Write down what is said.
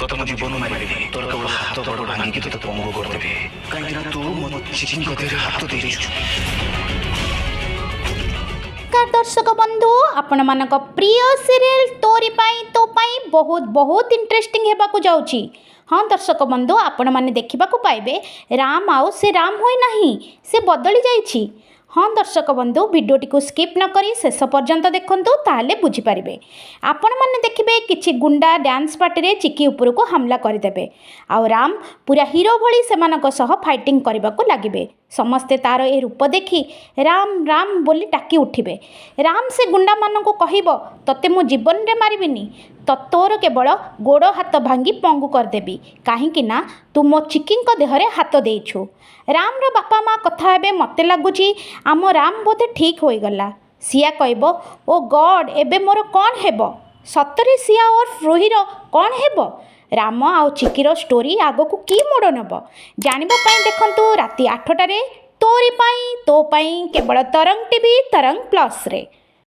ତତେ ମୋ ଜୀବନ ମାରିବିନି, ତୋର କେବଳ ହାତ ଗୋଡ଼ ଭାଙ୍ଗିକି ତତେ ପଙ୍ଗୁ କରିଦେବି, କାହିଁକିନା ତୁ ମୋ ଚିକିଙ୍କ ଦେହରେ ହାତ ଦେଇଛୁ। दर्शक बंधु आपण मानक प्रिय सीरियल तोरी पाई तो पाई बहुत बहुत इंटरेस्टिंग हेबाकु जाउची। हाँ दर्शक बंधु आपण माने देखिबाकु पाइबे राम आउ से राम होई नाही, से बदली जाइछि। हाँ दर्शक बंधु भिडियोटी को स्किप न करी शेष पर्यंत देखंतु, ताले बुझी पारिबे। आपण माने देखिबे किछि गुंडा डांस पार्टी रे चिकी ऊपर को हमला करदेबे, आउ राम पूरा हीरो भली सेमानक सह फाइटिंग करबाकू लागिबे। समस्ते तार ए रूप देखि राम राम बोली टाकी उठिबे। राम से गुंडा मानक कहब तते मु जीवन रे मारिबिनी, तो तोर केवल गोड़ हाथ भांगी पंगु करदेबी, कहीं ना तू मो चिकींक देहरे हाथ देइछु। राम रो बापा माँ कथा हेबे मते लागुची आम राम बोधे ठीक होई गला। सिया कहब ओ गॉड एबे मोर कौन हेबो, सतरे सिया और रोहिर कौन हेबो। राम आउ चिकीर स्टोरी आगकू की मोड़ नब जानिबा पई देखंतु राति 8टारे तोरी पाई तो पाई केवल तरंग टीवी तरंग प्लस रे।